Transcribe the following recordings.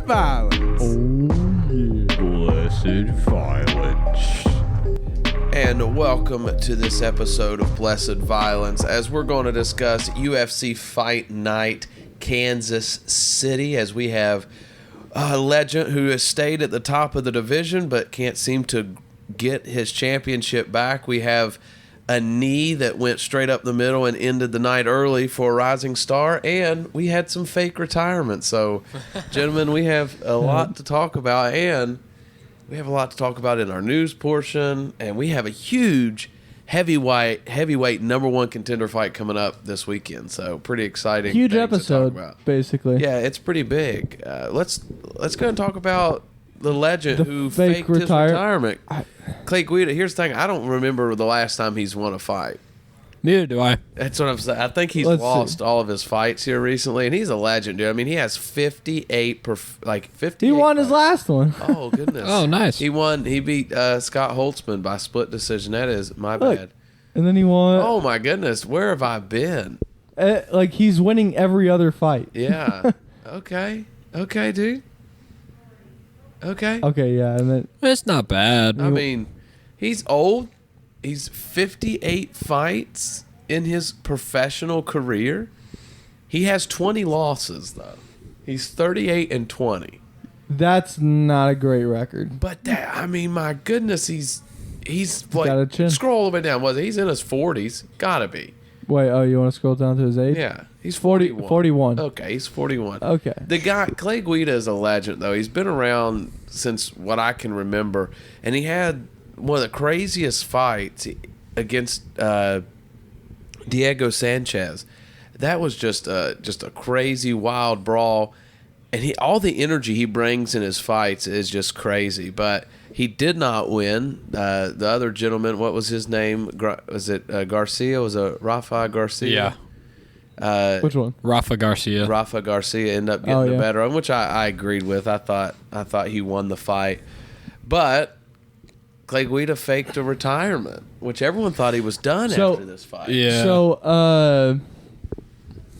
Violence. Oh, yeah. Blessed Violence. And welcome to this episode of Blessed Violence, as we're going to discuss UFC Fight Night Kansas City, as we have a legend who has stayed at the top of the division but can't seem to get his championship back. We have a knee that went straight up the middle and ended the night early for a rising star, and we had some fake retirement. So, gentlemen, we have a lot to talk about, and we have a lot to talk about in our news portion, and we have a huge heavyweight number one contender fight coming up this weekend. So, pretty exciting. Huge things episode, to talk about. basically. Yeah, it's pretty big. Let's go and talk about the legend The who fake faked his retirement. Clay Guida. Here's the thing: I don't remember the last time he's won a fight. Neither do I. That's what I'm saying. I think he's Let's lost see. all of his fights here recently, and he's a legend, dude. I mean, he has 58 He won his fights. last one. Oh goodness! Oh, nice. He won. He beat Scott Holtzman by split decision. That is my Look. bad. And then he won. Oh my goodness! Where have I been? Like, he's winning every other fight. Yeah. Okay, dude. Okay. Okay, yeah. And then It's not bad. I mean, he's old. He's 58 fights in his professional career. He has 20 losses, though. He's 38-20. that's not a great record. But that, I mean, my goodness, he's like, got a chin. scroll all the way down. He's in his 40s? Gotta be. Wait, oh, you want to scroll down to his age? Yeah, he's 41. 41. Okay, he's 41. Okay. The guy, Clay Guida, is a legend, though. He's been around since what I can remember, and he had one of the craziest fights against Diego Sanchez. That was just a crazy, wild brawl, and all the energy he brings in his fights is just crazy. But he did not win. The other gentleman, what was his name? Was it Garcia? Was it Rafa Garcia? Yeah. Which one? Rafa Garcia. Rafa Garcia ended up getting the yeah. better one, which I agreed with. I thought he won the fight, but Clay Guida faked a retirement, which everyone thought he was done after this fight. Yeah. So,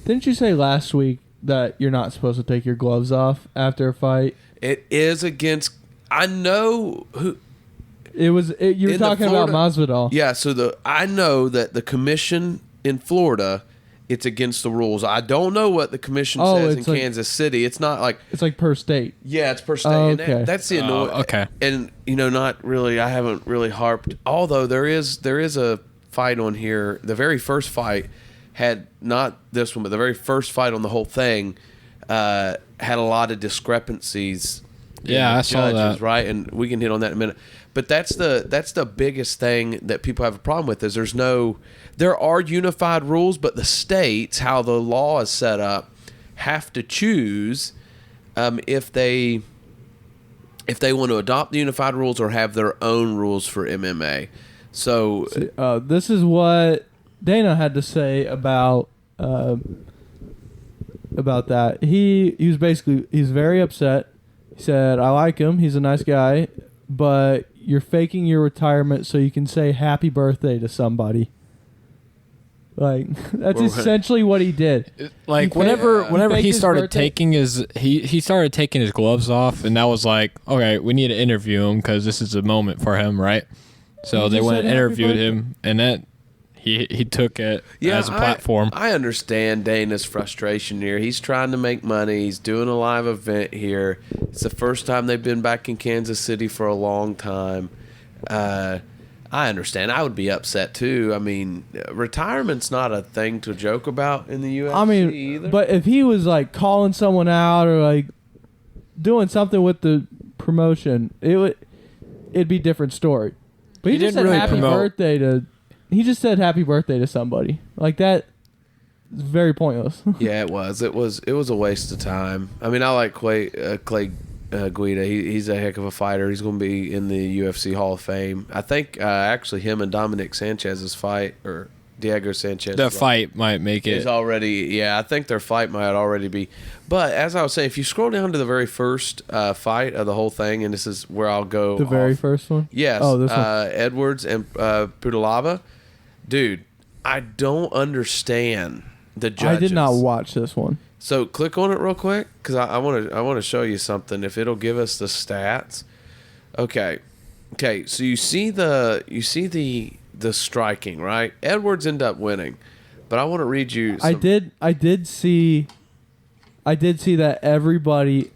didn't you say last week that you're not supposed to take your gloves off after a fight? It is against. I know who. You were In talking about Masvidal. Yeah, so I know that the commission in Florida, it's against the rules. I don't know what the commission says in it's like- Kansas City. It's not like. It's like per state. Yeah, it's per state. Oh, And okay. that's the annoying. okay. And not really. I haven't really harped. Although there is a fight on here. The very first fight had not this one, but the very first fight on the whole thing had a lot of discrepancies. in Yeah, the I saw judges, that. right, and we can hit on that in a minute. But that's the biggest thing that people have a problem with is there are unified rules, but the states, how the law is set up, have to choose if they want to adopt the unified rules or have their own rules for MMA. So This is what Dana had to say about that. He's very upset. He said, "I like him. He's a nice guy, but you're faking your retirement so you can say happy birthday to somebody." Like, that's Well, essentially what he did. Like He whenever faked he his started birthday. taking he started taking his gloves off, and that was like, okay, we need to interview him because this is a moment for him, right? So He they just went said and happy interviewed birthday. him, and that he took it as a platform. I understand Dana's frustration here. He's trying to make money. He's doing a live event here. It's the first time they've been back in Kansas City for a long time. I understand. I would be upset too. I mean, retirement's not a thing to joke about in the UFC I mean, either. but if he was like calling someone out or like doing something with the promotion, it'd be a different story. But he He just didn't said really happy promote. birthday to. He just said happy birthday to somebody like that. Is very pointless. Yeah, it was. It was a waste of time. I mean, I like Clay Guida. He's a heck of a fighter. He's going to be in the UFC Hall of Fame. I think actually him and Dominic Sanchez's fight, or Diego Sanchez. The fight might make is it. already. Yeah, I think their fight might already be. But as I was saying, if you scroll down to the very first fight of the whole thing, and this is where I'll go. The very off. first one. Yes. Oh, this one. Edwards and Pudalaba. Dude, I don't understand the judges. I did not watch this one. So click on it real quick because I want to show you something. If it'll give us the stats. Okay. So you see the striking, right? Edwards ended up winning, but I want to read you. I did see that everybody.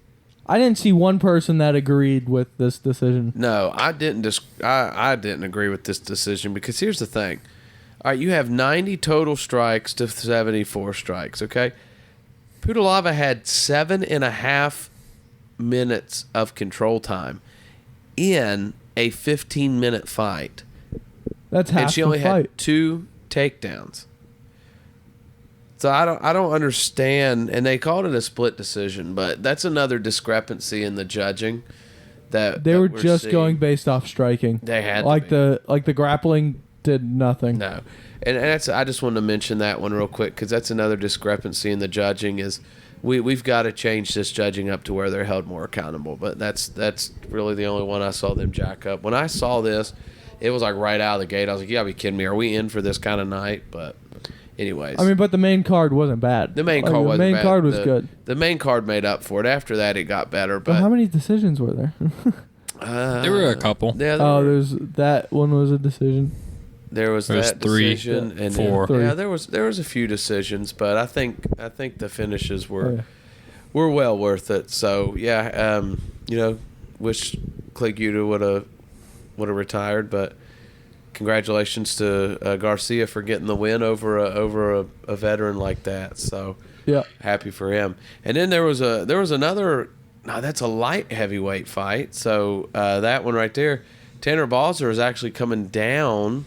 I didn't see one person that agreed with this decision. No, I didn't. I didn't agree with this decision because here's the thing. All right, you have 90 total strikes to 74 strikes. Okay, Pudilava had 7.5 minutes of control time in a 15-minute fight. That's half And she the only fight. had 2 takedowns. So I don't understand, and they called it a split decision, but that's another discrepancy in the judging. That They were we're just seeing. going based off striking. They had to like be. the grappling did nothing. No, and that's I just wanted to mention that one real quick because that's another discrepancy in the judging is we've got to change this judging up to where they're held more accountable. But that's really the only one I saw them jack up. When I saw this, it was like right out of the gate. I was like, you gotta be kidding me. Are we in for this kind of night? But anyways. I mean, but the main card wasn't bad. The main card wasn't The main bad. card was good. The main card made up for it. After that, it got better. But But how many decisions were there? There were a couple. Yeah, There's that one was a decision. there was There's that 3, decision and 4. Three. Yeah, there was a few decisions, but I think the finishes were Oh, yeah. were well worth it. So yeah, wish Cleguda would have retired, but congratulations to Garcia for getting the win over a veteran like that. So Yeah. happy for him. And then there was another. No, that's a light heavyweight fight. So that one right there, Tanner Balzer is actually coming down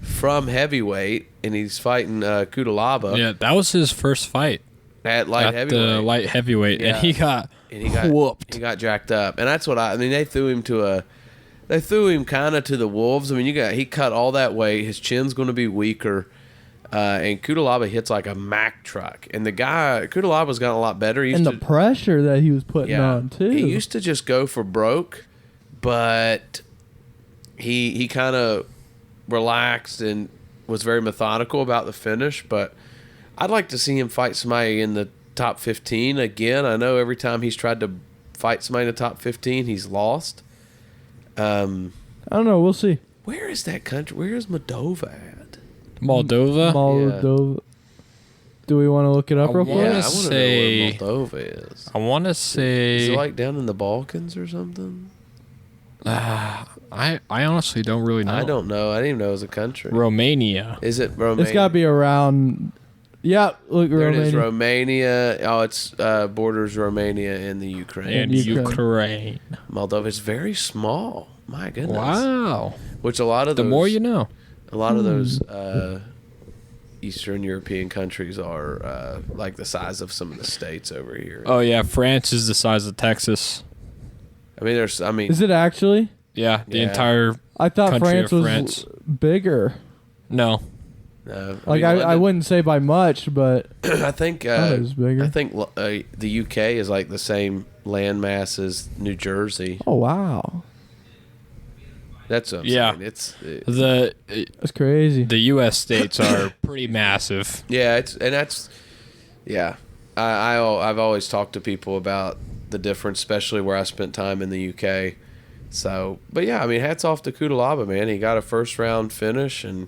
from heavyweight, and he's fighting Kudalaba Yeah, that was his first fight at light at heavyweight. the light heavyweight, Yeah. and he got whooped. He got jacked up, and that's what I mean. They threw him kind of to the wolves. I mean, he cut all that weight. His chin's going to be weaker. And Kudalaba hits like a Mack truck. And Kudalaba's gotten a lot better. And the pressure that he was putting on too. He used to just go for broke, but he kind of relaxed and was very methodical about the finish. But I'd like to see him fight somebody in the top 15 again. I know every time he's tried to fight somebody in the top 15, he's lost. I don't know. We'll see. Where is that country? Where is Moldova at? Moldova. Moldova. Do we want to look it up real Yeah, Yeah, I quick? want to know say- where Moldova is. I want to Is say. it like down in the Balkans or something? I honestly don't really know. I don't know. I didn't even know it was a country. Romania. Is it Romania? It's got to be around. Yeah, look, There it is, Romania. Romania. Oh, it's borders Romania and the Ukraine. And Ukraine. Ukraine. Moldova is very small. My goodness. Wow. Which a lot of The those, more you know. a lot of those Eastern European countries are like the size of some of the states over here. Oh yeah, France is the size of Texas. I mean, Is it actually? Yeah, the Yeah. entire. I thought Country France of was France. bigger. No. no. Like mean, I wouldn't say by much, but I think thought it was bigger. I think the UK is like the same landmass as New Jersey. oh wow, That's what I'm Yeah. saying. It's that's crazy. The U.S. states are pretty massive. yeah. I've always talked to people about the difference, especially where I spent time in the UK. So, but yeah, I mean, hats off to Kudalaba, man. He got a first round finish and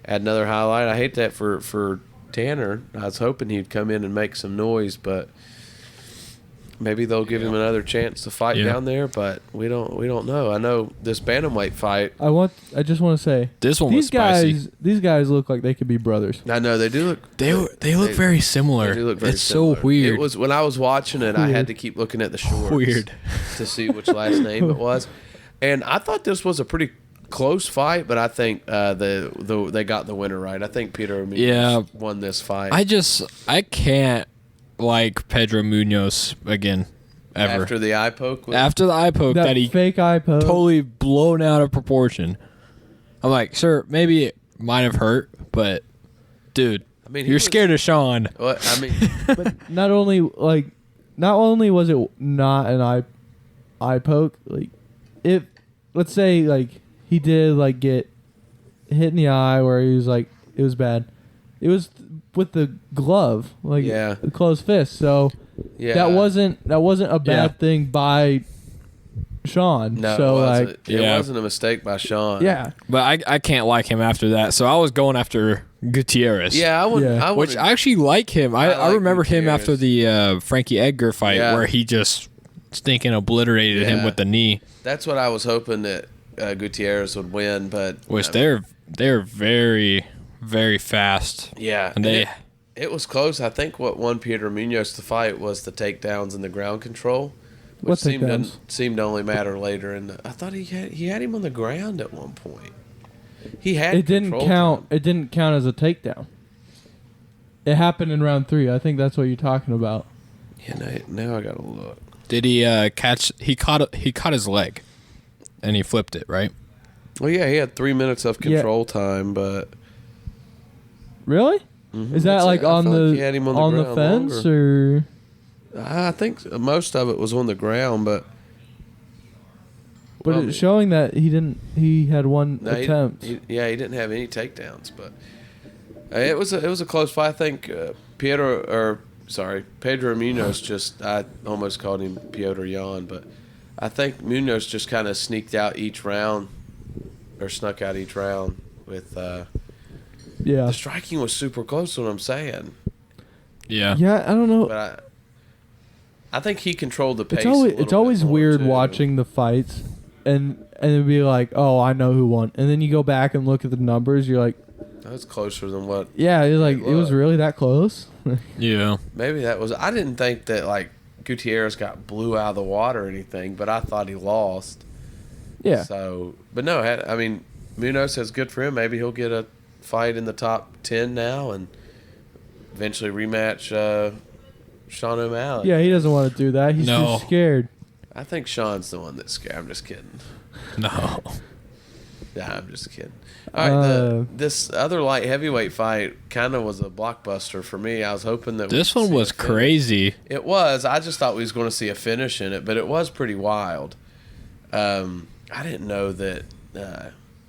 had another highlight. I hate that for Tanner. I was hoping he'd come in and make some noise, but maybe they'll give him another chance to fight down there. But we don't know. I know this bantamweight fight. I just want to say This one was spicy. These guys look like they could be brothers. I know they do look. They look very similar. They do look very it's similar. so weird. It was when I was watching it. I had to keep looking at the shorts. Weird. To see which last name it was, and I thought this was a pretty close fight. But I think they got the winner right. I think Peter Munoz won this fight. I can't like Pedro Munoz again ever. After the eye poke. After the eye poke that he fake eye poke. totally blown out of proportion. I'm like, sir, maybe it might have hurt, but dude, I mean, you're scared of Sean. Well, I mean, But not only was it not an eye poke, like if let's say like he did like get hit in the eye where he was like it was bad. It was with the glove, like Yeah. the closed fist. So Yeah. that wasn't a bad thing by Sean. No, so it wasn't. like It wasn't a mistake by Sean. yeah, But I can't like him after that. So I was going after Gutierrez. Yeah, I would. Yeah. I Which would. I actually like him. I like remember him Gutierrez. after the Frankie Edgar fight Yeah. where he just stinking obliterated him Yeah. with the knee. That's what I was hoping that Gutierrez would win, but Which I mean, they're very, very fast. yeah, And they it was close. I think what won Peter Munoz the fight was the takedowns and the ground control, which What seemed takedowns? to only matter later. And I thought he had him on the ground at one point. He had it didn't control count. time. It didn't count as a takedown. It happened in round 3. I think that's what you're talking about. Yeah, now I gotta look. did he catch he caught his leg and he flipped it, right? Well, yeah, he had 3 minutes of control time, but Really? Is that That's like it. I on feel the like he had him on the ground fence or? I think most of it was on the ground. But But Well, it's showing that he didn't. He had one no, attempt. he didn't have any takedowns. But it was a close fight. I think Pedro Munoz just, I almost called him Piotr Jan, but I think Munoz just kind of snuck out each round with Yeah. the striking was super close. What I'm saying, Yeah. Yeah, I don't know. but I think he controlled the pace. It's always weird watching the fights, and it'd be like, oh, I know who won, and then you go back and look at the numbers. You're like, That was closer than what. yeah, it's like it was really that close. Yeah. Maybe that was. I didn't think that like Gutierrez got blew out of the water or anything, but I thought he lost. Yeah. So, but no, I mean, Munoz says good for him. Maybe he'll get a fight in the top 10 now and eventually rematch Sean O'Malley. Yeah, he doesn't want to do that. He's No. too scared. I think Sean's the one that's scared. I'm just kidding. No. Yeah, I'm just kidding. All right, this other light heavyweight fight kind of was a blockbuster for me. I was hoping that This we'd one see was a finish. crazy. It was. I just thought we was going to see a finish in it, but it was pretty wild. I didn't know that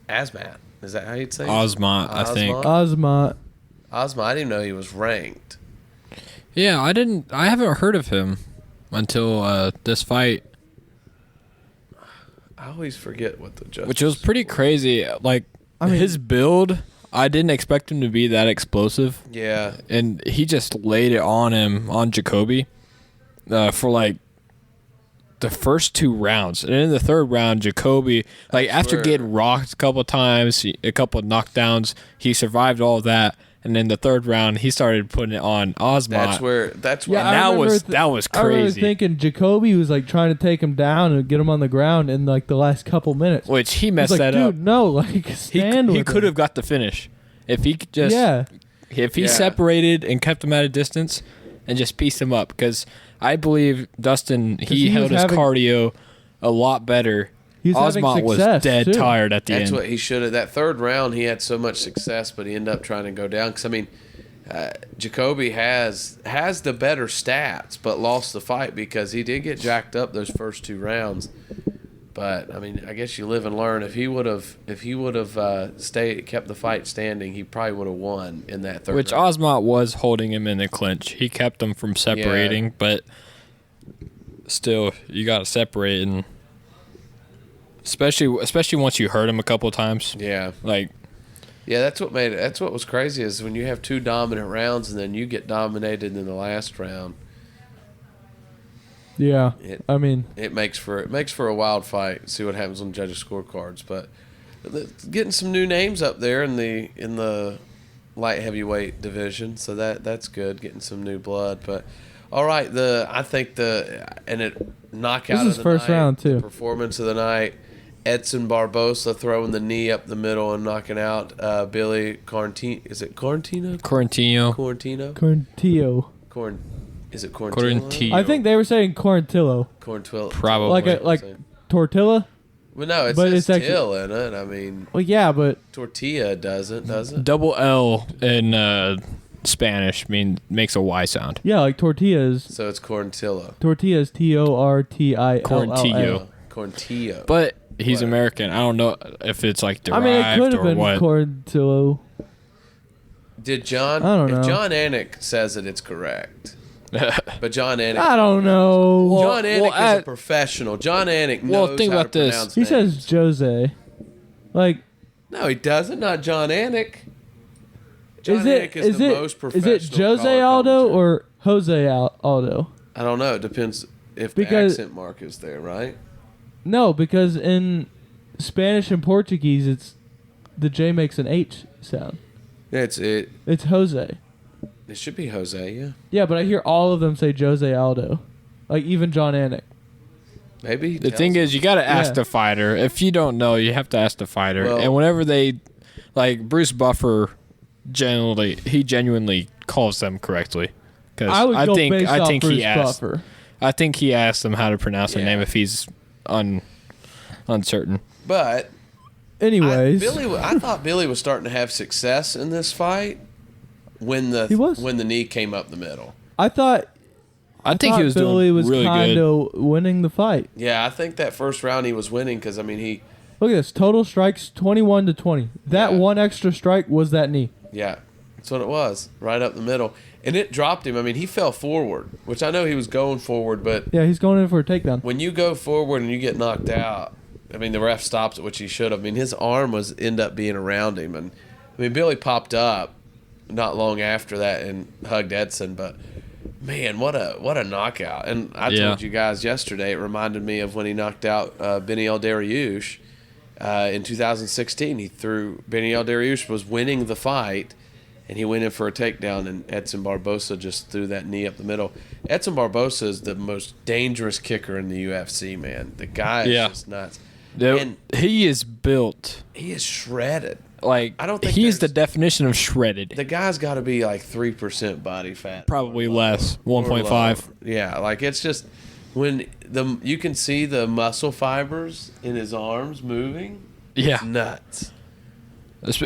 Asmat, is that how you'd say it? Osmont, I think. Osmont. Osma, I didn't know he was ranked. Yeah, I haven't heard of him until this fight, I always forget what the judge. which was pretty crazy. Like I mean- his build, I didn't expect him to be that explosive, Yeah, and he just laid it on Jacoby for like the first 2 rounds, and in the third round, Jacoby, like after where- getting rocked a couple of times, a couple of knockdowns, he survived all that, and then the third round, he started putting it on Osmont. that's where. Yeah, And I that remember was I remember crazy. thinking Jacoby was like trying to take him down and get him on the ground in like the last couple minutes. Which he I was messed like, that dude, up. no, like He stand with could him. have got the finish if he could just Yeah. if he Yeah. separated and kept him at a distance and just pieced him up, because I believe Dustin he he held was his having- cardio a lot better. He's having Osmont was success, dead too. tired at the That's end. what he should have. That third round, he had so much success, but he ended up trying to go down. Because I mean, Jacoby has the better stats, but lost the fight because he did get jacked up those first 2 rounds. But I mean, I guess you live and learn. If he would have kept the fight standing, he probably would have won in that third. Which round. Osmont was holding him in the clinch. He kept him from separating, but still, you got to separate, and especially once you hurt him a couple of times. Yeah. Like, Yeah, that's what was crazy is when you have 2 dominant rounds and then you get dominated in the last round. Yeah. I mean, It makes for a wild fight. See what happens on judges' scorecards, but getting some new names up there in the light heavyweight division, so that's good. Getting some new blood, but all right. Knockout This is of the first night, round, too. the performance of the night. Edson Barbosa throwing the knee up the middle and knocking out Billy Quarantino. Is it Quarantino? Quarantino. Corntillo. Is it Quarantino? Quarantillo. I think they were saying Corntillo. Quarantillo. Probably. Like tortilla? Well, no, it but says it's actually- till in it. I mean, Well, yeah, but tortilla does it? Double L in Spanish makes a Y sound. yeah, like tortillas. So it's Quarantillo. Tortillas, Tortillo. Corntillo. Corntillo. But he's Whatever. American. I don't know if it's like I derived mean, it could have or been what. Corntillo. Did John? I don't know. If John Anik says it, it's correct. But John Anik. I don't know. John Anik is a professional. John Anik knows think how about to this. pronounce He names. says Jose. Like, No, he doesn't. Not John Anik. John is it Anik is the most professional. is it Jose color Aldo commentator. or Jose Aldo? I don't know. It depends if Because- the accent mark is there, right? No, because in Spanish and Portuguese, it's the J makes an H sound. Yeah, it It's Jose. should be Jose. Yeah, Yeah, but I hear all of them say Jose Aldo, like even John Anik. maybe. The thing is, you got to ask Yeah. the fighter. If you don't know, you have to ask the fighter. Well- and whenever they, like Bruce Buffer, genuinely calls them correctly. Because I would go based off think Bruce he asked. Buffer. I think he asked them how to pronounce their Yeah. name if he's uncertain. But Anyways, I thought Billy was starting to have success in this fight when He was. when the knee came up the middle. I thought I think he was Billy doing was really kind good. of winning the fight. Yeah, I think that first round he was winning because I mean he. Look at this total strikes 21-20. That Yeah. one extra strike was that knee. Yeah, that's what it was, right up the middle. And it dropped him. I mean, he fell forward, which I know he was going forward, but Yeah, he's going in for a takedown. when you go forward and you get knocked out, I mean, the ref stops it, which he should have. I mean, his arm was end up being around him. And, I mean, Billy popped up not long after that and hugged Edson, but, man, what a knockout. And I Yeah. told you guys yesterday, it reminded me of when he knocked out Benny El Dariush in 2016. Benny El Dariush was winning the fight, and he went in for a takedown, and Edson Barbosa just threw that knee up the middle. Edson Barbosa is the most dangerous kicker in the UFC, man. The guy is just nuts. And He is built he is shredded. like I don't think he's the there's- definition of shredded. The guy's got to be like 3% body fat. Probably or less, lower. 1.5. Yeah, like it's just when you can see the muscle fibers in his arms moving. Yeah, It's nuts.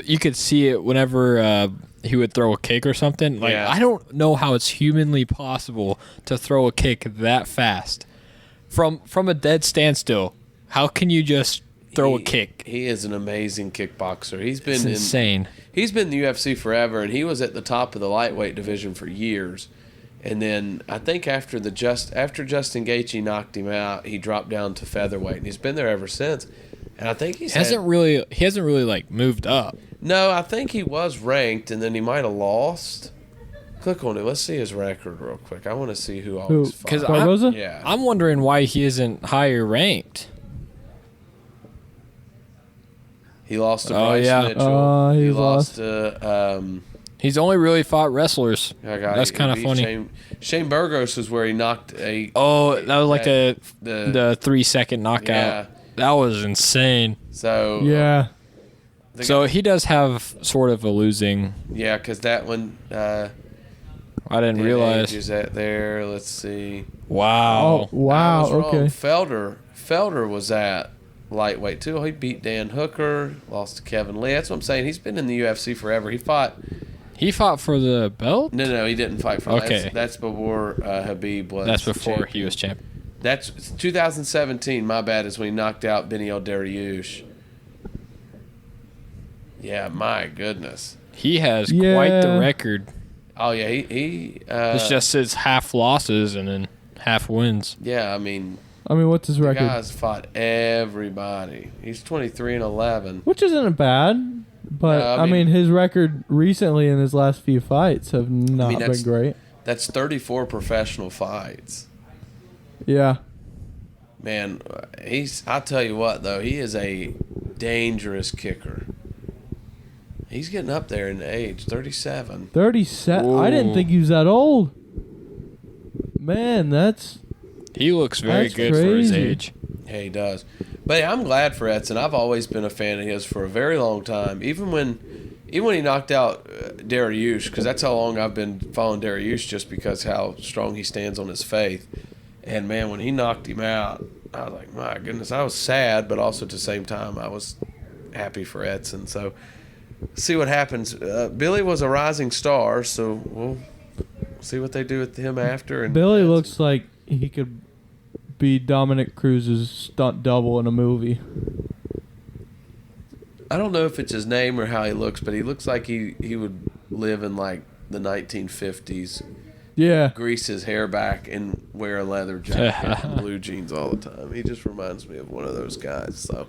you could see it whenever he would throw a kick or something. Like Yeah. I don't know how it's humanly possible to throw a kick that fast from a dead standstill. How can you just throw a kick? He is an amazing kickboxer. He's It's been insane. He's been in the UFC forever, and he was at the top of the lightweight division for years. And then I think after Justin Gaethje knocked him out, he dropped down to featherweight, and he's been there ever since. And I think he Hasn't really like moved up. No, I think he was ranked, and then he might have lost. Click on it. Let's see his record real quick. I want to see who always fought. Because Barboza? Yeah. I'm wondering why he isn't higher ranked. He lost to Oh, Bryce yeah. Mitchell. He he lost. lost to. He's only really fought wrestlers. That's he kind of beat funny. Shane Burgos is where he knocked a. Oh, that was like the- the 3-second knockout. Yeah. That was insane. So Yeah. So he does have sort of a losing. yeah, because that one. I didn't realize. Is that there? Let's see. Wow. Oh, wow. I was wrong. Okay. Felder was at lightweight too. He beat Dan Hooker, lost to Kevin Lee. That's what I'm saying. He's been in the UFC forever. He fought. He fought for the belt. No, he didn't fight for. Okay. That's before Habib was. That's before champion. he was champ. That's 2017. My bad is when he knocked out Benny El Dariush. Yeah, my goodness. He has quite the Yeah. record. Oh yeah, he. It's just his half losses and then half wins. Yeah, I mean, What's his the record? guy's fought everybody. He's 23-11. Which isn't bad, but No, I I mean, mean- his record recently in his last few fights have not been that's- great. That's 34 professional fights. Yeah. Man, I'll tell you what though, he is a dangerous kicker. He's getting up there in age, 37. 37. I didn't Whoa. think he was that old. Man, that's He looks very That's good for his crazy. age. Yeah, he does. But hey, I'm glad for Edson. I've always been a fan of his for a very long time. Even when he knocked out Dariush, because that's how long I've been following Dariush, just because how strong he stands on his faith. And man, when he knocked him out, I was like, my goodness, I was sad, but also at the same time, I was happy for Edson. So see what happens. Billy was a rising star, so we'll see what they do with him after. And Billy Edson. looks like he could be Dominic Cruz's stunt double in a movie. I don't know if it's his name or how he looks, but he looks like he would live in like the 1950s, Yeah. grease his hair back, and wear a leather jacket and blue jeans all the time. He just reminds me of one of those guys. So,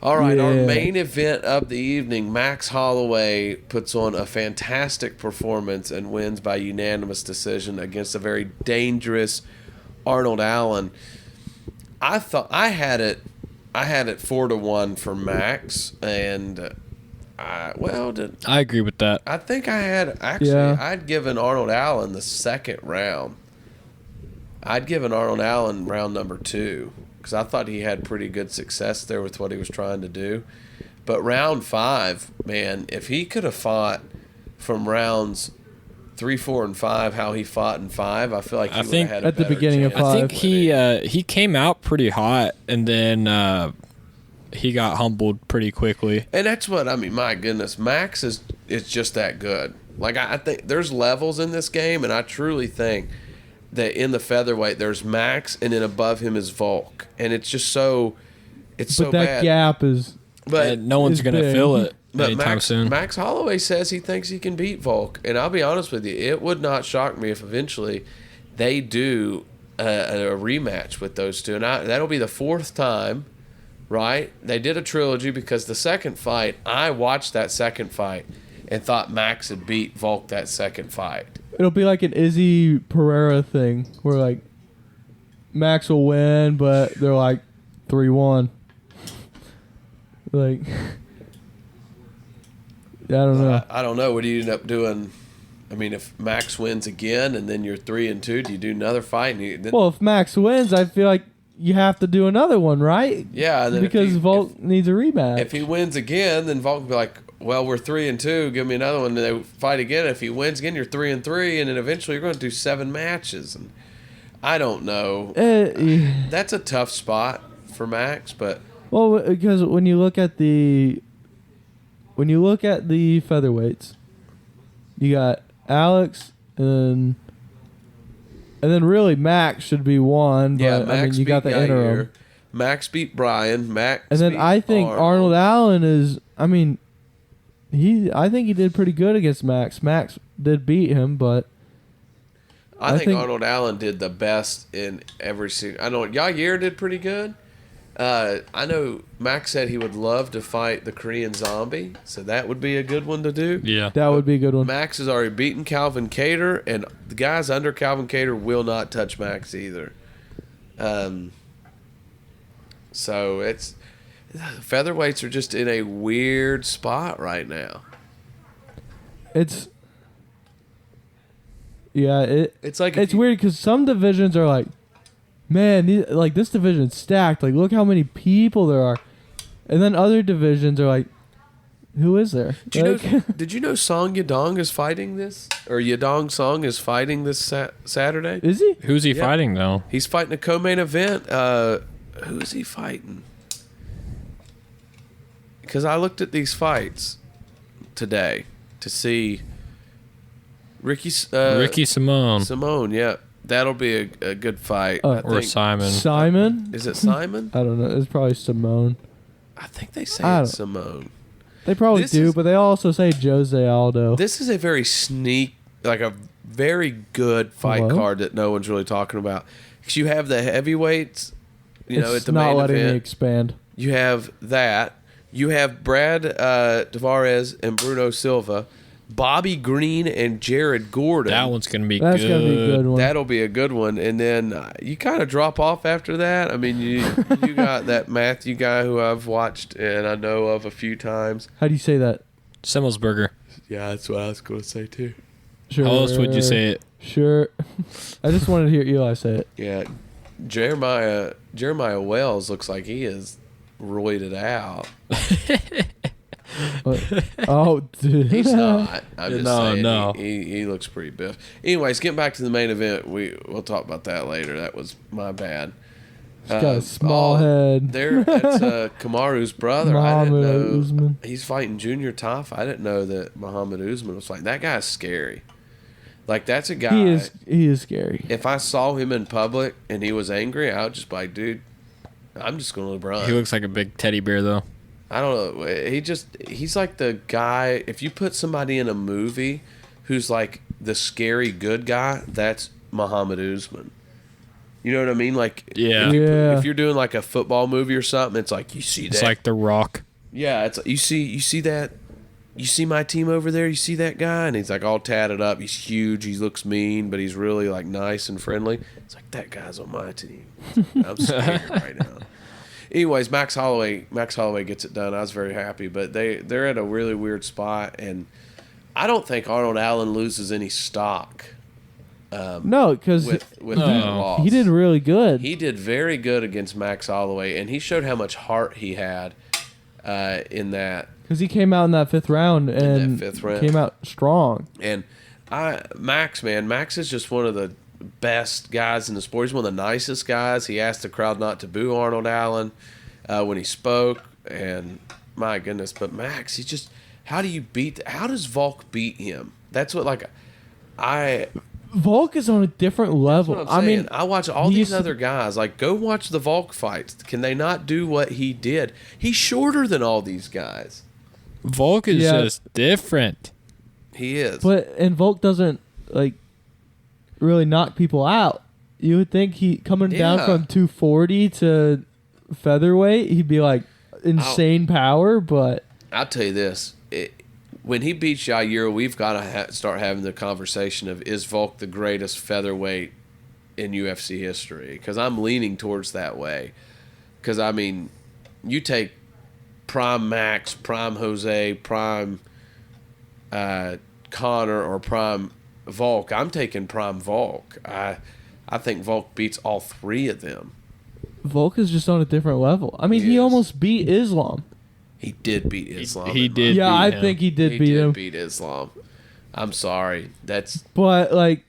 all right, our Yeah. main event of the evening, Max Holloway puts on a fantastic performance and wins by unanimous decision against a very dangerous Arnold Allen. I thought I had it 4-1 for Max, and I agree with that. I think I'd given Arnold Allen the second round. I'd given Arnold Allen round number 2 because I thought he had pretty good success there with what he was trying to do. But round 5, man, if he could have fought from rounds 3, 4, and 5 how he fought in 5, I feel like he would have had a at the better beginning of chance. 5. I think he came out pretty hot, and then he got humbled pretty quickly. And that's what I mean. My goodness, Max is just that good. Like I think there's levels in this game, and I truly think that in the featherweight there's Max, and then above him is Volk, and it's just so But that bad. gap is. But No one's It's going to big. fill it but anytime soon. Max Holloway says he thinks he can beat Volk, and I'll be honest with you, it would not shock me if eventually they do a rematch with those two, and that'll be the 4th time. Right? They did a trilogy because the second fight, I watched that second fight and thought Max had beat Volk that second fight. It'll be like an Izzy Pereira thing where like Max will win, but they're like 3-1. Like I don't know. I don't know. What do you end up doing? I mean, if Max wins again and then you're 3-2, do you do another fight? And Well, if Max wins, I feel like you have to do another one, right? yeah, and then Because Volk needs a rematch. if he wins again, then Volk will be like, well, we're 3-2. Give me another one. And they fight again. If he wins again, you're 3-3, and then eventually you're going to do 7 matches. And I don't know. Yeah. That's a tough spot for Max, but Well, because when you look at the featherweights, you got Alex and then really Max should be 1. But yeah, Max I mean, you got beat the interim. Yair. Max beat Brian. Max And then beat I think Arnold Allen is. I mean, I think he did pretty good against Max. Max did beat him, but I I think think- Arnold Allen did the best in every single. I know Yair did pretty good. I know Max said he would love to fight the Korean Zombie, so that would be a good one to do. Yeah. that would be a good one. Max has already beaten Calvin Kattar, and the guys under Calvin Kattar will not touch Max either. So it's featherweights are just in a weird spot right now. It's It's like if it's you- weird because some divisions are like, man, like this division's stacked. Like, look how many people there are, and then other divisions are like, who is there? Did you know Song Yadong is fighting this, or Yadong Song is fighting this Saturday? Is he? Who's he Yeah. fighting, though? He's fighting a co-main event. Who is he fighting? Because I looked at these fights today to see Ricky Simone. Simone. Yeah, that'll be a good fight. I Or think. Simon. Simon? Is it Simon? I don't know. It's probably Simone. I think they say I it's don't- Simone. They probably This do, is- but they also say Jose Aldo. This is a very a very good fight Hello? card that no one's really talking about. Because you have the heavyweights, it's at the not main letting me event. expand. You have that. You have Brad Tavares and Bruno Silva, Bobby Green and Jared Gordon. That one's going to be That's good. gonna be a good one. That'll be a good one. And then you kind of drop off after that. I mean, you got that Matthew guy who I've watched and I know of a few times. How do you say that? Simmelsberger. Yeah, that's what I was going to say too. Sure. How else would you say it? Sure. I just wanted to hear Eli say it. Yeah, Jeremiah Wells looks like he is roided out. Oh, dude. He's not. I'm just No, saying. no. He looks pretty biff. Anyways, getting back to the main event, we'll talk about that later. That was my bad. He's got a small head. That's Kamaru's brother. I didn't Muhammad know Usman. he's fighting Junior Tough. I didn't know that Muhammad Usman was fighting. That guy's scary. Like that's a guy. He is scary. If I saw him in public and he was angry, I would just be like, dude, I'm just gonna run. He looks like a big teddy bear, though. I don't know. He's like the guy. If you put somebody in a movie who's like the scary good guy, that's Muhammad Usman. You know what I mean? Like, Yeah. if you're doing like a football movie or something, it's like you see that. It's like The Rock. Yeah, it's you see that. You see my team over there? You see that guy? And he's like all tatted up. He's huge. He looks mean, but he's really like nice and friendly. It's like that guy's on my team. I'm scared right now. Anyways, Max Holloway gets it done. I was very happy, but they're at a really weird spot, and I don't think Arnold Allen loses any stock. No, because with that loss. he did really good. He did very good against Max Holloway, and he showed how much heart he had in that. Because he came out in that fifth round and came out strong. And Max is just one of the best guys in the sport. He's one of the nicest guys. He asked the crowd not to boo Arnold Allen when he spoke, and my goodness. But Max, how does Volk beat him? That's what Volk is on a different level. That's what I'm saying. I watch all these other guys. Like, go watch the Volk fights. Can they not do what he did? He's shorter than all these guys. Volk is just different. He is. And Volk doesn't really knock people out. You would think he coming down from 240 to featherweight, he'd be like insane power, but I'll tell you this. When he beats Yair, we've got to start having the conversation of, is Volk the greatest featherweight in UFC history? Because I'm leaning towards that way. Because, I mean, you take prime Max, prime Jose, prime Connor, or prime Volk. I'm taking prime Volk. I think Volk beats all three of them. Volk is just on a different level. I mean, he almost beat Islam. He did beat Islam. He did. Yeah, I think he did beat him. Beat Islam. I'm sorry. But I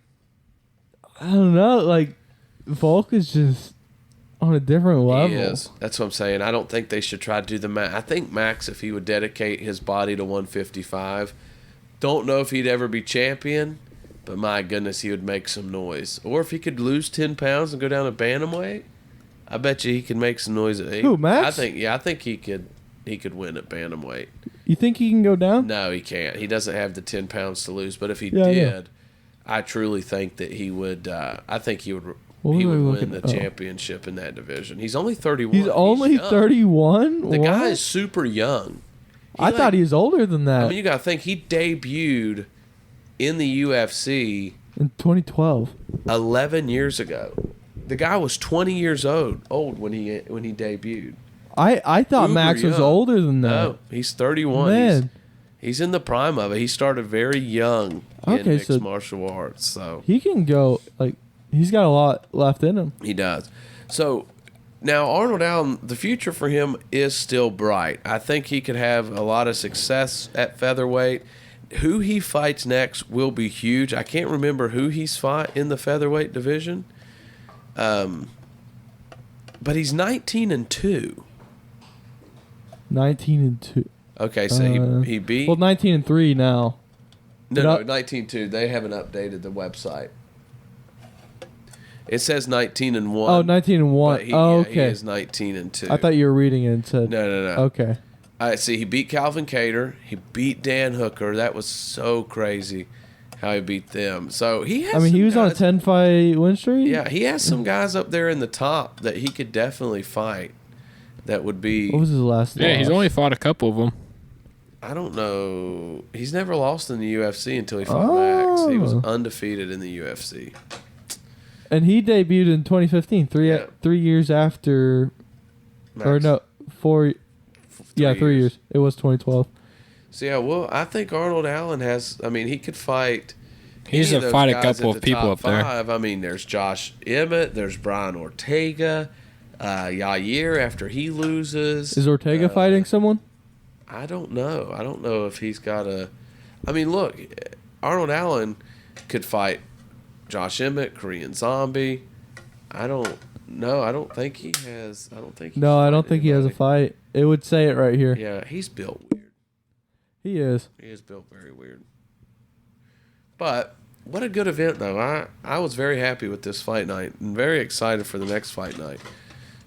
don't know. Volk is just on a different level. He is. That's what I'm saying. I don't think they should try to do the math. I think Max, if he would dedicate his body to 155, don't know if he'd ever be champion, but my goodness, he would make some noise. Or if he could lose 10 pounds and go down to bantamweight, I bet you he could make some noise. Who, Max? I think he could win at bantamweight. You think he can go down? No, he can't. He doesn't have the 10 pounds to lose. But if he did, I truly think that he would. I think he would. He would win the championship in that division. He's only 31. He's only 31. The guy is super young. I thought he was older than that. I mean, you got to think he debuted in the UFC in 2012, 11 years ago. The guy was 20 years old when he debuted. I thought Max was older than that. No, he's 31. Man. He's in the prime of it. He started very young in mixed martial arts. So he can go, he's got a lot left in him. He does. So now Arnold Allen, the future for him is still bright. I think he could have a lot of success at featherweight. Who he fights next will be huge. I can't remember who he's fought in the featherweight division. But he's 19-2. 19-2. Okay, so he beat. Well, 19-3 now. No, 19-2. They haven't updated the website. It says 19-1. Oh, 19-1. Okay. He is 19-2. I thought you were reading it and said. No. Okay. I see. He beat Calvin Kattar. He beat Dan Hooker. That was so crazy how he beat them. So he has. I mean, he was on a 10-fight win streak. Yeah, he has some guys up there in the top that he could definitely fight. That would be. What was his last? Yeah, loss? he's only fought a couple of them. I don't know. He's never lost in the UFC until he fought Max. He was undefeated in the UFC. And he debuted in 2015, 3 years after. Max. Or no, 4. 3 years. It was 2012. So yeah, well, I think Arnold Allen has. I mean, he could fight. He's to fight a couple of people up there. I mean, there's Josh Emmett. There's Brian Ortega. Yair after he loses. Is Ortega fighting someone? I don't know. I don't know if he's got a. I mean, look, Arnold Allen could fight Josh Emmett, Korean Zombie. I don't know. I don't think he has. I don't think. No, I don't think he has a fight. It would say it right here. Yeah, he's built weird. He is. He is built very weird. But what a good event, though. I was very happy with this fight night and very excited for the next fight night.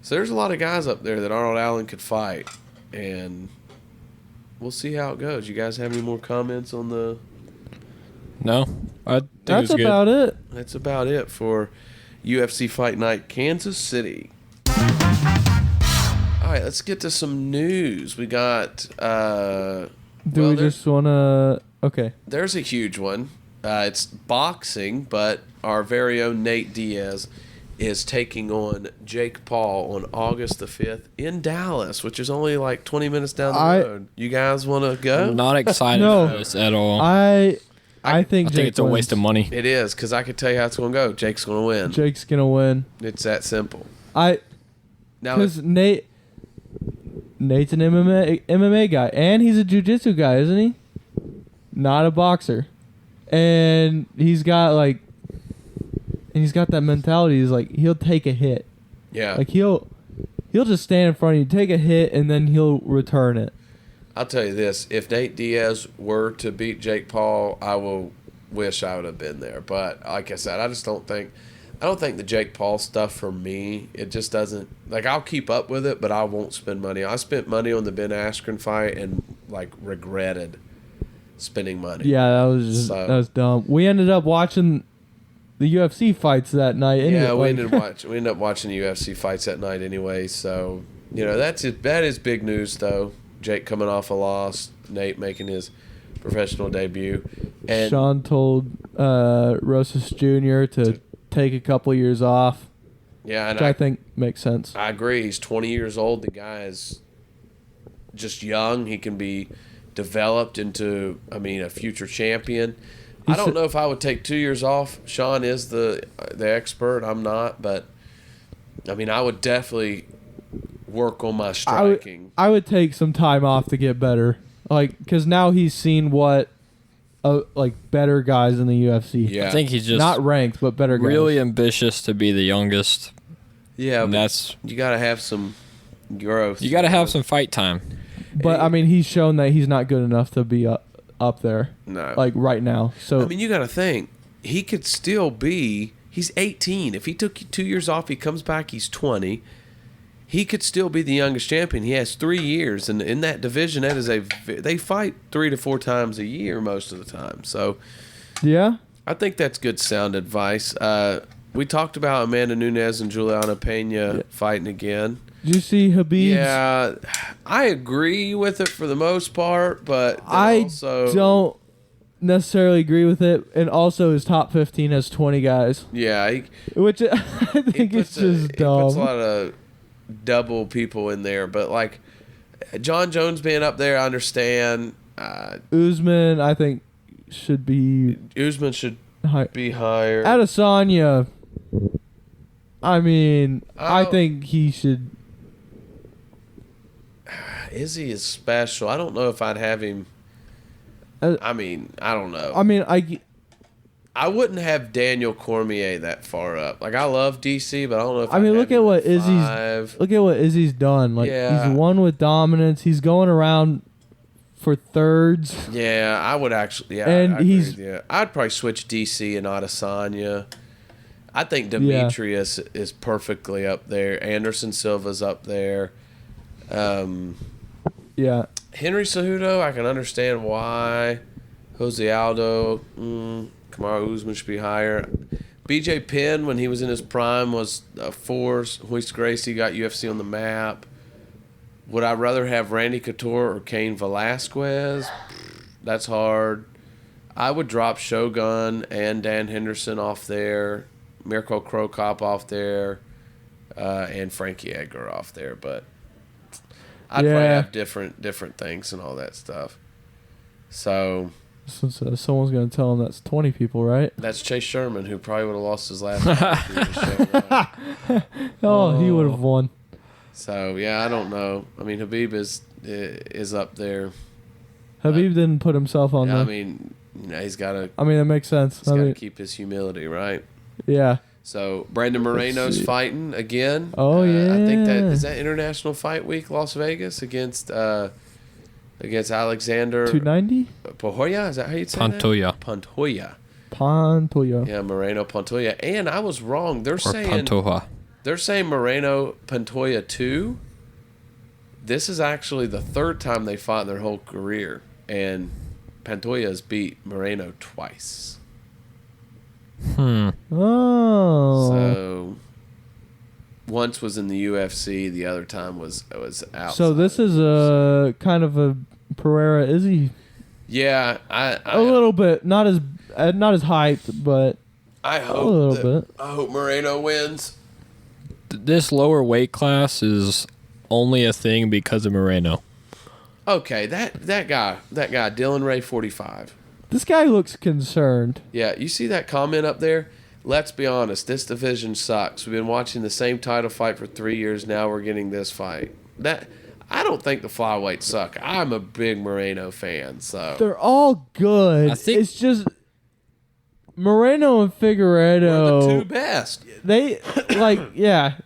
So there's a lot of guys up there that Arnold Allen could fight, and we'll see how it goes. You guys have any more comments on the? No, I think That's it was about it. That's about it for UFC Fight Night, Kansas City. All right, let's get to some news. We got. Do we just want to? Okay. There's a huge one. It's boxing, but our very own Nate Diaz is taking on Jake Paul on August the 5th in Dallas, which is only like 20 minutes down the road. You guys want to go? I'm not excited No. for this at all. I think I think it's a waste of money. It is, because I can tell you how it's going to go. Jake's going to win. Jake's gonna win. It's that simple. Now, because Nate's an MMA guy, and he's a jiu-jitsu guy, isn't he? Not a boxer, and he's got that mentality. He's like, he'll take a hit. Yeah. Like he'll just stand in front of you, take a hit, and then he'll return it. I'll tell you this: if Nate Diaz were to beat Jake Paul, I will wish I would have been there. But like I said, I don't think the Jake Paul stuff for me. It just doesn't. Like, I'll keep up with it, but I won't spend money. I spent money on the Ben Askren fight and regretted spending money. Yeah, that was dumb. We ended up watching the UFC fights that night. Anyway. Yeah, we ended up watching the UFC fights that night anyway. So that's it. That is big news though. Jake coming off a loss, Nate making his professional debut, and Sean told Rosas Jr. to take a couple years off. Yeah, and which I think makes sense. I agree. He's 20 years old. The guy is just young. He can be developed into, a future champion. I don't know if I would take 2 years off. Sean is the expert. I'm not, but I would definitely work on my striking. I would take some time off to get better, because now he's seen what, better guys in the UFC. Yeah, I think he's just not ranked, but better guys. Really ambitious to be the youngest. Yeah, and that's you got to have some growth. You got to have some fight time. But he's shown that he's not good enough to be up there. No, right now. So you got to think he could still be. He's 18. If he took 2 years off, he comes back. He's 20. He could still be the youngest champion. He has 3 years, and in that division, they fight 3 to 4 times a year most of the time. So, yeah, I think that's good sound advice. We talked about Amanda Nunes and Juliana Pena fighting again. Did you see Habib's? Yeah, I agree with it for the most part, but I don't necessarily agree with it. And also, his top 15 has 20 guys. Yeah, which I think is just dumb. He puts a lot of double people in there, but John Jones being up there, I understand. Usman, I think, should be. Usman should be higher. Adesanya, I think he should. Izzy is special. I don't know if I'd have him. I don't know. I wouldn't have Daniel Cormier that far up. I love DC, but I don't know if look at what Izzy's done. He's won with dominance. He's going around for thirds. Yeah, I would actually. Yeah, and I'd probably switch DC and Adesanya. I think Demetrius is perfectly up there. Anderson Silva's up there. Yeah. Henry Cejudo, I can understand why. Jose Aldo, Kamaru Usman should be higher. BJ Penn, when he was in his prime, was a force. Royce Gracie got UFC on the map. Would I rather have Randy Couture or Cain Velasquez? That's hard. I would drop Shogun and Dan Henderson off there, Mirko Cro Cop off there, and Frankie Edgar off there. But I'd probably have different things and all that stuff. So someone's going to tell him that's 20 people, right? That's Chase Sherman, who probably would have lost his last fight. He would have won. So, yeah, I don't know. Habib is up there. Habib didn't put himself on there. He's got to... that makes sense. He's got to keep his humility, right? Yeah. So, Brandon Moreno's fighting again. Oh, yeah. I think is that International Fight Week, Las Vegas, against Alexander... 290? Pantoja, is that how you say that? Pantoja. Yeah, Moreno Pantoja. And I was wrong. They're saying Moreno Pantoja 2. this is actually the third time they fought in their whole career, and Pantoja has beat Moreno twice. Oh. So once was in the UFC, the other time was outside. So this is a kind of a Pereira Izzy. Yeah, A little bit, not as hyped, but I a little bit. I hope Moreno wins. This lower weight class is only a thing because of Moreno. Okay, that guy, Dylan Ray 45. This guy looks concerned. Yeah, you see that comment up there? Let's be honest, this division sucks. We've been watching the same title fight for 3 years. Now we're getting this fight. I don't think the flyweights suck. I'm a big Moreno fan, so They're all good. I think- it's just Moreno and Figueiredo. we're the two best. They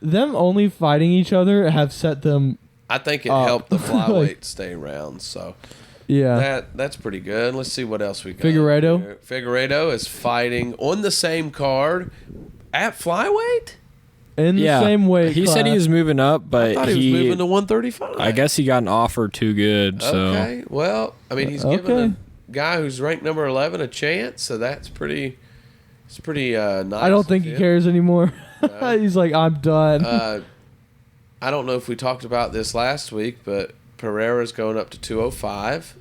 them only fighting each other have set them. I think it helped the flyweight stay around. So that's pretty good. Let's see what else we got. Figueiredo? Figueiredo is fighting on the same card at flyweight. In the same way. He said he was moving up, I but thought he was moving to 135. I guess he got an offer too good. So Okay. Well, I mean, he's giving a guy who's ranked number 11 a chance, so that's pretty. It's pretty nice. I don't think he cares anymore. He's like, I'm done. I don't know if we talked about this last week, but Pereira's going up to 205.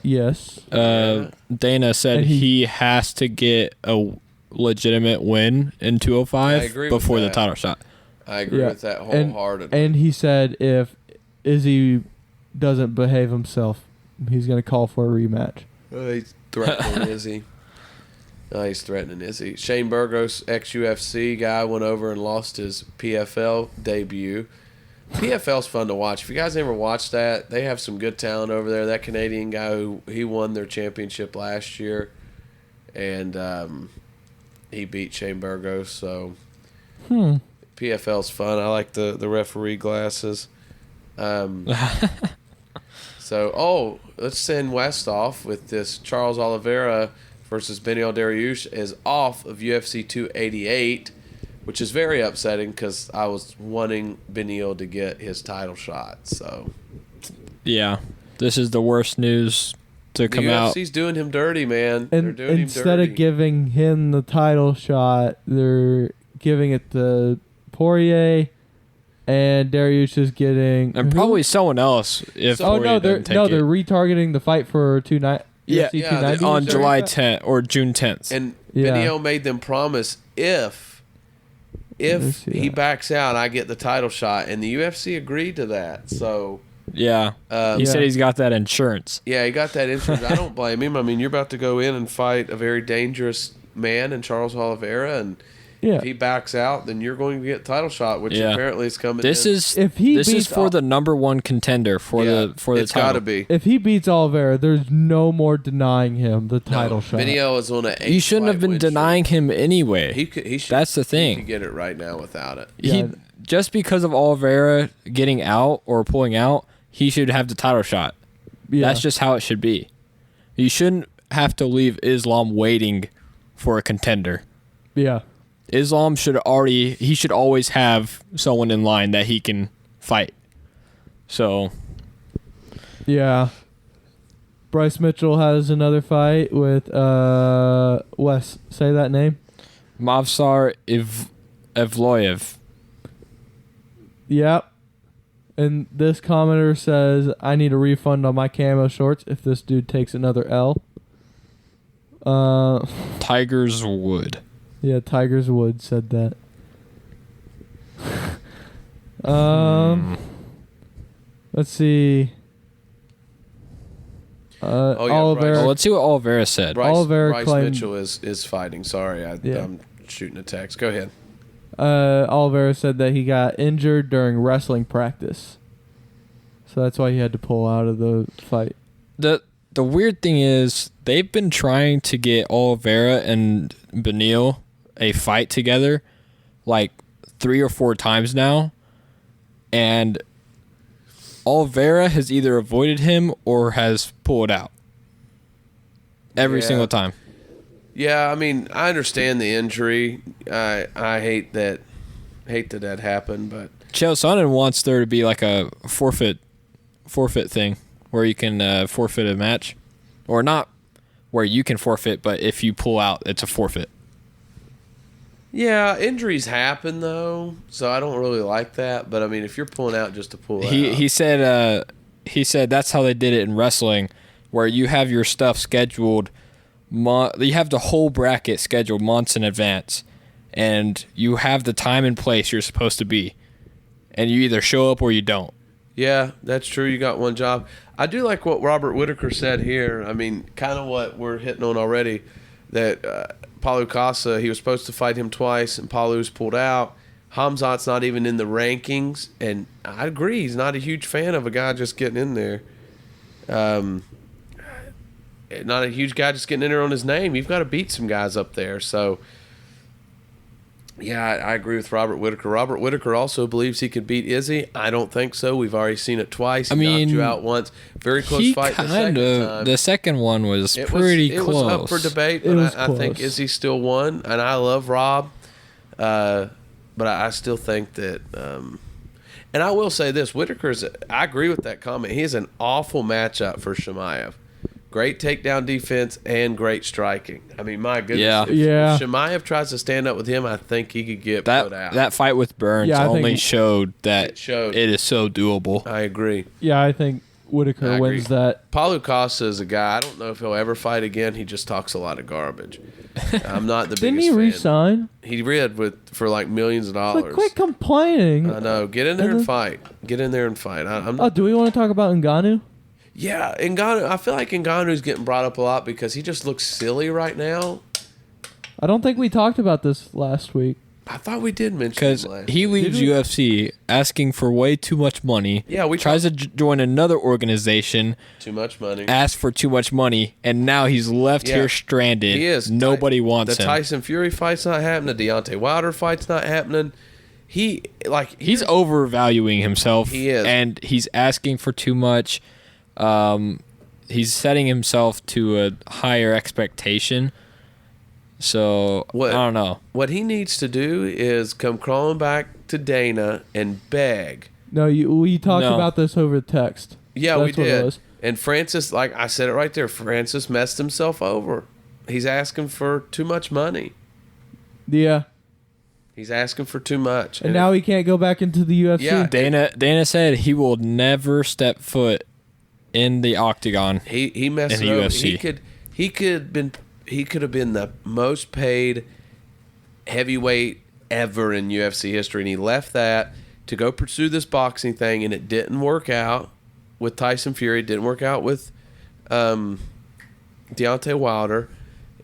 Yes. Dana said And he has to get a legitimate win in 205 I agree before with the that. title shot. I agree with that wholeheartedly. And he said if Izzy doesn't behave himself, he's going to call for a rematch. He's threatening Izzy. He's threatening Izzy. Shane Burgos, ex-UFC guy, went over and lost his PFL debut. PFL's fun to watch. If you guys ever watched that, they have some good talent over there. That Canadian guy he won their championship last year, and he beat Shane Burgos. So PFL's fun. I like the referee glasses. So let's send West off with this. Charles Oliveira versus Beneil Dariush is off of UFC 288, which is very upsetting because I was wanting Beneil to get his title shot. So Yeah, this is the worst news to come out. The UFC's doing him dirty, man. And they're doing instead him dirty. of giving him the title shot, they're giving it to Poirier, and Dariush is getting And probably someone else if Oh no, Poirier they're doesn't take it. retargeting the fight for UFC Yeah, 290 on or something July like that? 10th or June 10th. And Yeah. Beneil made them promise if see he that. backs out, I get the title shot, and the UFC agreed to that. So Yeah. He said he's got that insurance. yeah, he got that insurance. I don't blame him. I mean, you're about to go in and fight a very dangerous man in Charles Oliveira, and Yeah. if he backs out, then you're going to get title shot, which Yeah. apparently is coming. This in. is If he this is beats for Ol- the number one contender for the it's title. got to be. If he beats Oliveira, there's no more denying him the title shot. Beneil is on an 8 You shouldn't have fight been win streak. denying him anyway. He should. That's the He thing. could get it right now without it. He Yeah. just because of Oliveira getting out or pulling out, he should have the title shot. Yeah. That's just how it should be. You shouldn't have to leave Islam waiting for a contender. Yeah. Islam should always have someone in line that he can fight. So Yeah. Bryce Mitchell has another fight with Wes. Say that name. Mavsar Evloev. Yep. And this commenter says, I need a refund on my camo shorts if this dude takes another L. Tigers Wood. Yeah, Tigers Wood said that. Let's see. Oliveira. Let's see what Oliveira said. Bryce claimed- Mitchell is fighting. Sorry, I'm shooting a text. Go ahead. Oliveira said that he got injured during wrestling practice, so that's why he had to pull out of the fight. The weird thing is they've been trying to get Oliveira and Beneil a fight together like 3 or 4 times now, and Oliveira has either avoided him or has pulled out every Yeah. single time. Yeah, I mean, I understand the injury. I hate that happened, but Chael Sonnen wants there to be like a forfeit forfeit thing where you can forfeit a match, or not where you can forfeit, but if you pull out, it's a forfeit. Yeah, injuries happen though, so I don't really like that. But I mean, if you're pulling out just to pull out, He said that's how they did it in wrestling, where you have your stuff scheduled. You have the whole bracket scheduled months in advance, and you have the time and place you're supposed to be, and you either show up or you don't. Yeah, that's true. You got one job. I do like what Robert Whitaker said here. I mean, kind of what we're hitting on already, that Paulo Costa, he was supposed to fight him twice, and Paulo's pulled out. Hamzat's not even in the rankings, and I agree. He's not a huge fan of a guy just getting in there. Not a huge guy just getting in there on his name. You've got to beat some guys up there. So, yeah, I agree with Robert Whitaker. Robert Whitaker also believes he could beat Izzy. I don't think so. We've already seen it twice. He knocked you out once. Very close fight the second time. The second one was pretty close. It was up for debate, but I think Izzy still won. And I love Rob. But I still think that... and I will say this. I agree with that comment. He is an awful matchup for Chimaev. Great takedown defense and great striking. I mean, my goodness. If Chimaev tries to stand up with him, I think he could get put out. That fight with Burns only showed that it is so doable. I agree. Yeah, I think Whitaker wins that. Paulo Costa is a guy, I don't know if he'll ever fight again. He just talks a lot of garbage. I'm not the biggest fan. Didn't he resign? He for like millions of dollars. Like, quit complaining. I know. Get in there and fight. Get in there and fight. Do we want to talk about Ngannou? Yeah, Ngannou. I feel like Ngannou's getting brought up a lot because he just looks silly right now. I don't think we talked about this last week. I thought we did mention because he leaves UFC asking for way too much money. Yeah, we tries to join another organization. Too much money. Asks for too much money, and now he's left here stranded. He is. Nobody wants him. The Tyson Fury fight's not happening. The Deontay Wilder fight's not happening. He's overvaluing himself. He is, and he's asking for too much. He's setting himself to a higher expectation. So, I don't know. What he needs to do is come crawling back to Dana and beg. No, we talked about this over text. Yeah, we did. And Francis, like I said it right there, Francis messed himself over. He's asking for too much money. Yeah. He's asking for too much. And now he can't go back into the UFC. Yeah. Dana said he will never step foot in the octagon. He messed in the up. UFC. He could have been the most paid heavyweight ever in UFC history, and he left that to go pursue this boxing thing, and it didn't work out with Tyson Fury. It didn't work out with Deontay Wilder.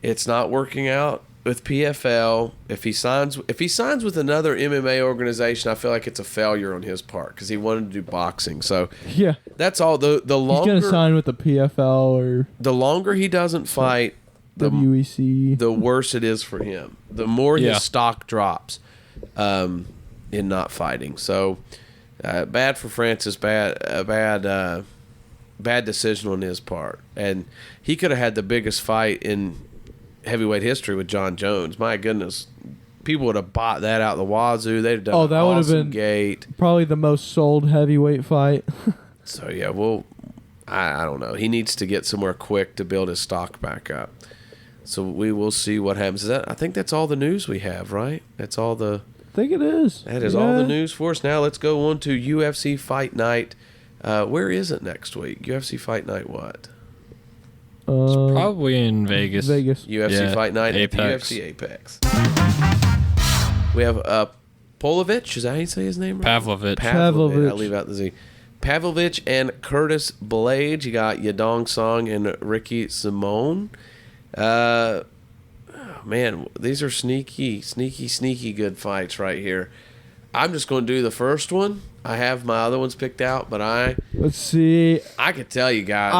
It's not working out with PFL. If he signs with another MMA organization, I feel like it's a failure on his part because he wanted to do boxing. So yeah, that's all. The longer he's gonna sign with the PFL or the longer he doesn't fight. WEC, the worse it is for him. The more his stock drops in not fighting. So bad for Francis. Bad decision on his part. And he could have had the biggest fight in heavyweight history with John Jones. My goodness, people would have bought that out the wazoo. They'd have done that would have been gate. Probably the most sold heavyweight fight. So yeah, I don't know. He needs to get somewhere quick to build his stock back up. So we will see what happens. I think that's all the news we have, right? That's all the... I think it is. That is all the news for us. Now let's go on to UFC Fight Night. Where is it next week? UFC Fight Night what? It's probably in Vegas. UFC Fight Night Apex. At UFC Apex. We have Pavlovich. Is that how you say his name? Right? Pavlovich. I'll leave out the Z. Pavlovich and Curtis Blades. You got Yadong Song and Ricky Simone. Man, these are sneaky good fights right here. I'm just going to do the first one. I have my other ones picked out, but let's see. I could tell you guys.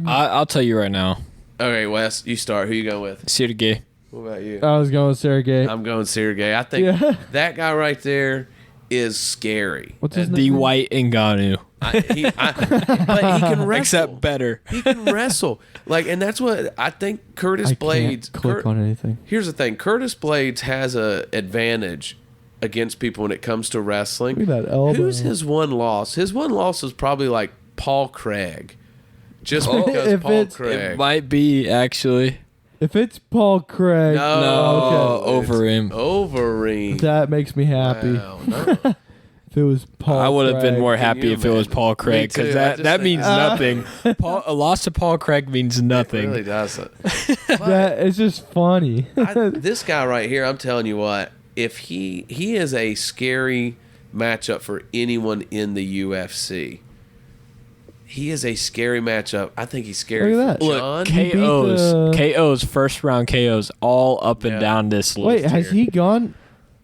I'll tell you right now. Okay, Wes, you start. Who you going with? Sergey. What about you? I was going with Sergey. I'm going Sergey. I think that guy right there is scary. What's his name? The White Ngannou. But he can wrestle. Except better. He can wrestle. And that's what I think Curtis Blades... Can't click on anything. Here's the thing. Curtis Blades has an advantage against people when it comes to wrestling. Look at that elbow. Who's his one loss? His one loss was probably like Paul Craig. Just Oh, because if Paul it's- Craig. It might be actually. If it's Paul Craig, No, okay. over him. Overeem. That makes me happy. Wow, no. If it was Paul, I would have been Craig. more Can happy you if it was imagine? Paul Craig Me too. because I that, just that think- means nothing. A loss to Paul Craig means It nothing. really doesn't. That it's just funny. This guy right here, I'm telling you what, if he is a scary matchup for anyone in the UFC. He is a scary matchup. I think he's scary Look at for that. John. Look, He beat KOs, the- KOs, first round KOs, all up and Yeah. down this list. Wait, has here. he gone?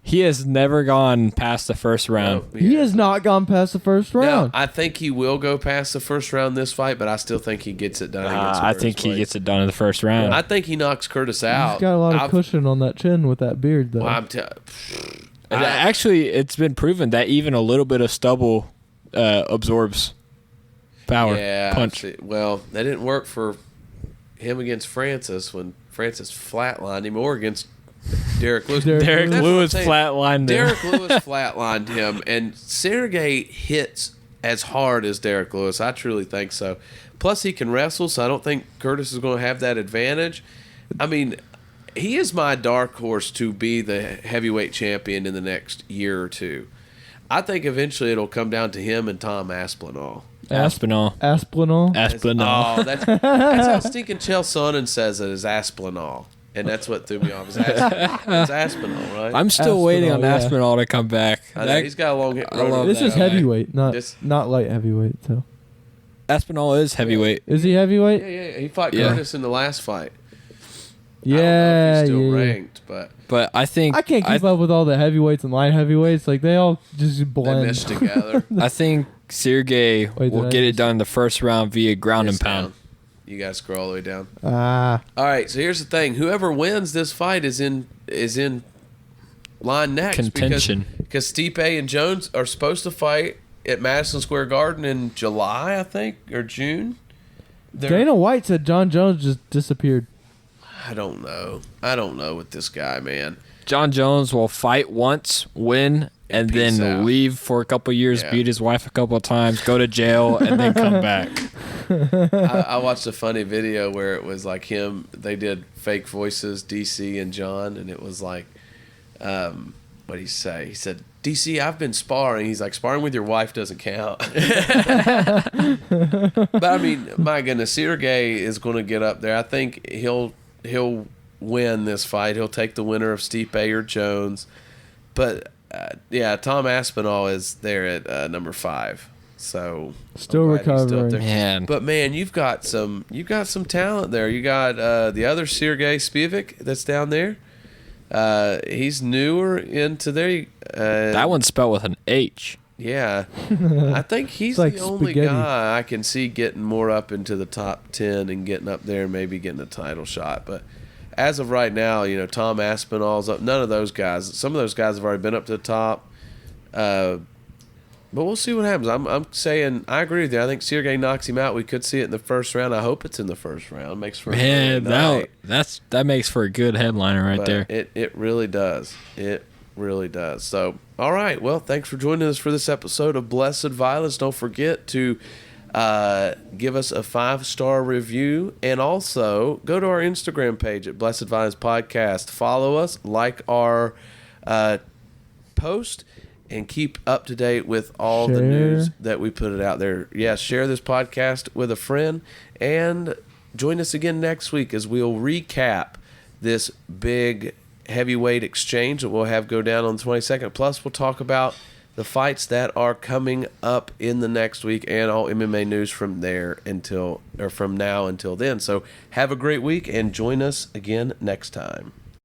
He has never gone past the first round. No, He has not gone past the first Now, round. I think he will go past the first round this fight, but I still think he gets it done against I think he gets it done in the first round. I think he knocks Curtis out. He's got a lot of I've- cushion on that chin with that beard, though. Well, And actually, it's been proven that even a little bit of stubble absorbs power. yeah, Punch. see, well, that didn't work for him against Francis when Francis flatlined him, or against Derek Lewis. Derek That's what I'm Lewis saying. flatlined him. Derek Lewis flatlined him, and Sergey hits as hard as Derek Lewis. I truly think so. Plus, he can wrestle, so I don't think Curtis is going to have that advantage. I mean, he is my dark horse to be the heavyweight champion in the next year or two. I think eventually it'll come down to him and Tom Aspinall. Aspinall. Aspinall. Aspinall. Oh, that's how Stinking Chael Sonnen says it, is Aspinall. And that's what threw me off. It's Aspinall, right? I'm still waiting on Aspinall, yeah. Aspinall to come back. I know, That- he's got a long I love This that is guy. heavyweight, not This- not light heavyweight. So Aspinall is heavyweight. is he heavyweight? Yeah, he fought Yeah. Curtis in the last fight. I Yeah, don't know if he's still yeah. ranked, but But I think I can't keep up with all the heavyweights and light heavyweights. Like they all just they blend. meshed together. I think Sergey Wait, will did I get it miss- done in the first round via ground and It's pound. down. You guys scroll all the way down. Ah, All right, so here's the thing: whoever wins this fight is in line next Contention. because Stipe and Jones are supposed to fight at Madison Square Garden in July, I think, or June. They're- Dana White said John Jones just disappeared. I don't know with this guy, man. John Jones will fight once, win, and peace then out. leave for a couple years, Yeah. beat his wife a couple of times, go to jail, and then come back. I watched a funny video where it was like him. They did fake voices, DC and John, and it was like, what did he say? He said, "DC, I've been sparring." He's like, "Sparring with your wife doesn't count." But I mean, my goodness, Sergey is going to get up there. I think he'll win this fight. He'll take the winner of Stipe or Jones. But yeah, Tom Aspinall is there at number 5. So Still I'm glad he's up recovering. there. Man, But man, you've got some talent there. You got the other Sergey Spivak that's down there. He's newer into there. that one's spelled with an H. Yeah, I think he's It's like the only spaghetti. guy I can see getting more up into the top 10 and getting up there and maybe getting a title shot. But as of right now, Tom Aspinall's up. None of those guys. Some of those guys have already been up to the top. But we'll see what happens. I'm saying I agree with you. I think Sergey knocks him out. We could see it in the first round. I hope it's in the first round. Makes for a Man, good night. that makes for a good headliner right But there. It really does. It really does. So, all right. Well, thanks for joining us for this episode of Blessed Violence. Don't forget to give us a 5-star review, and also go to our Instagram page at Blessed Violence Podcast. Follow us, like our post, and keep up to date with all the Share. news that we put it out there. Yes, share this podcast with a friend, and join us again next week as we'll recap this big heavyweight exchange that we'll have go down on the 22nd. Plus, we'll talk about the fights that are coming up in the next week and all MMA news from now until then. So have a great week and join us again next time.